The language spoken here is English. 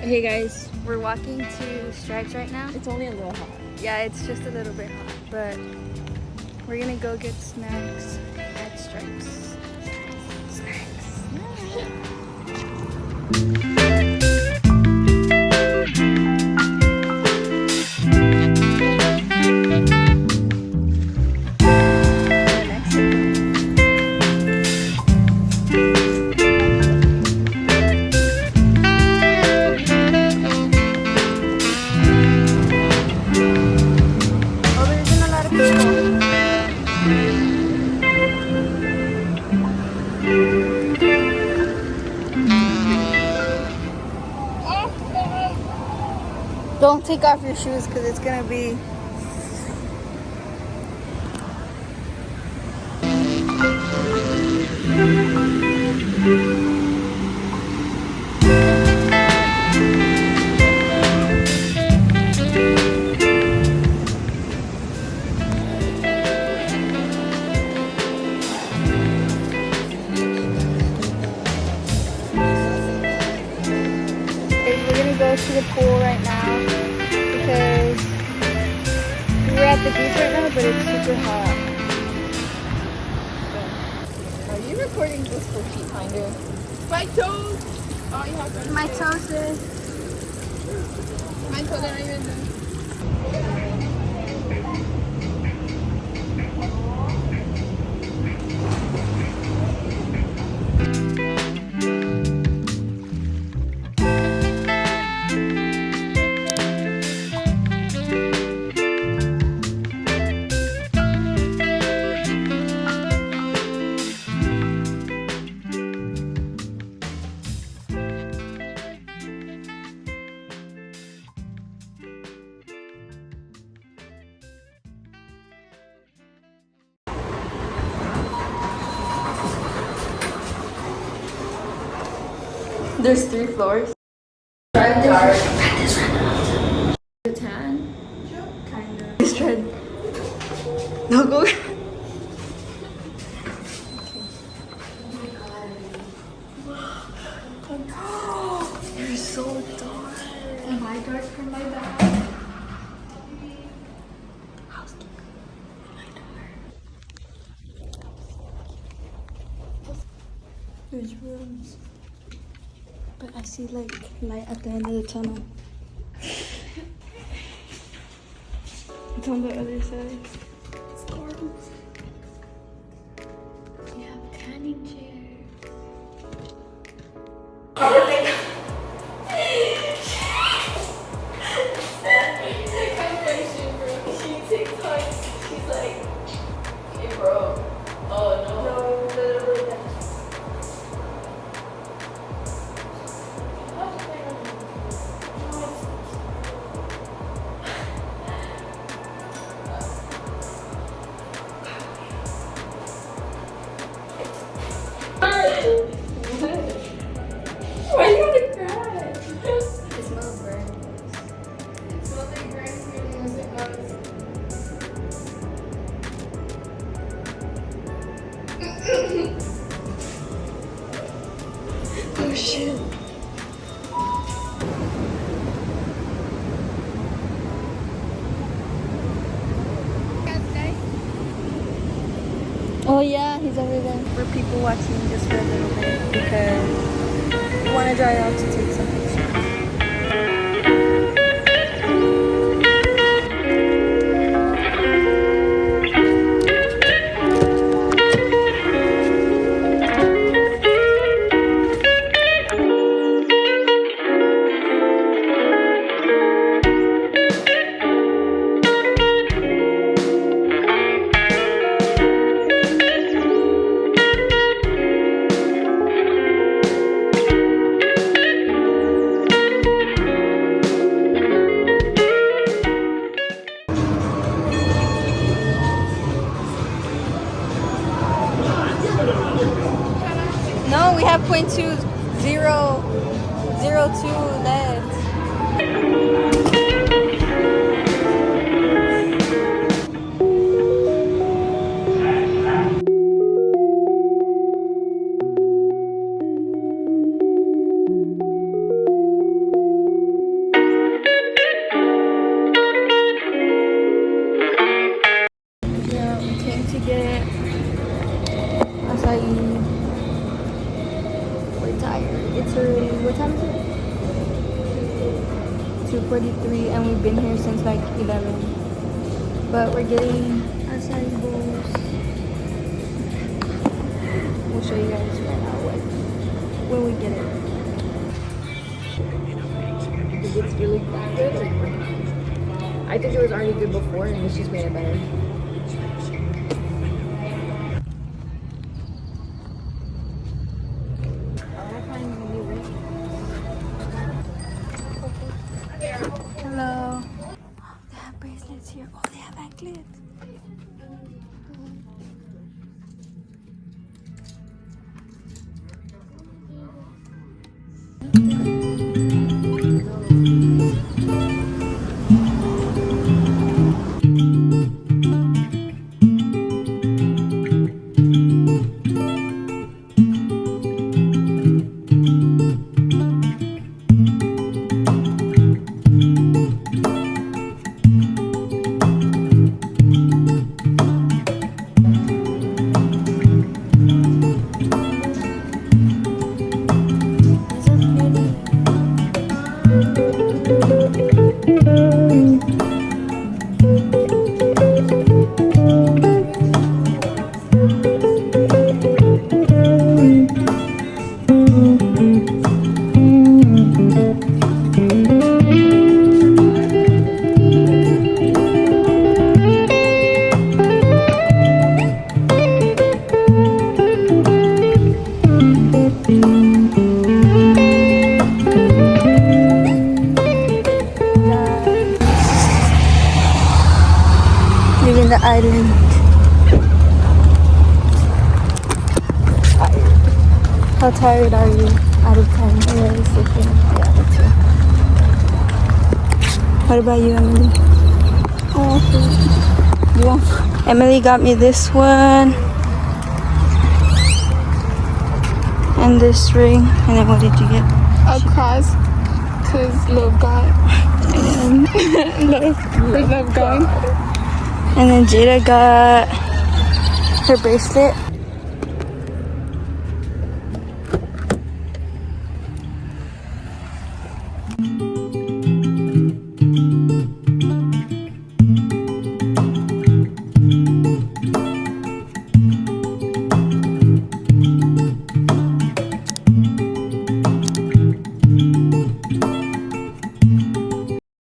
Hey guys, we're walking to Stripes right now. It's only a little hot. Yeah, it's just a little bit hot, but we're gonna go get snacks at Stripes. Snacks. Oh, there isn't a lot of people. Don't take off your shoes because it's gonna be. We're gonna go to the pool right now because we're at the beach right now, but it's super hot. Are you recording this for Cheat Finder? My toes! Oh, you have to. My toes is. My toes are not even done. There's 3 floors. Dark. The tan? Kinda. Let's try. No, go. You're so dark. Am I dark from my back? Housekeeper. My door. There's rooms. But I see like light at the end of the tunnel. It's on the other side. It's gorgeous. You have a canning chair. She's like, hey bro. Oh no. No, literally that's. Why do you want to cry? It smells burnt. It smells like rice as it goes. Oh shit. Oh yeah, he's over there. We're people watching just for a little bit because we want to dry out to take some pictures. No, we have 0.2002 left. tired. It's already, what time is it? 2:43, and we've been here since like 11. But we're getting acai bowls. We'll show you guys right now when we get it. It's really good. I think it was already good before, and it's just made it better. Hello. They have bracelets here. Oh, they have anklets. Leaving the island. How tired are you out of 10? Really sleeping. Yeah, me too. What about you, Emily? Oh, you want food? Emily got me this one. And this ring. And then what did you get? A cross, cause love God. And love God. And then Jada got her bracelet.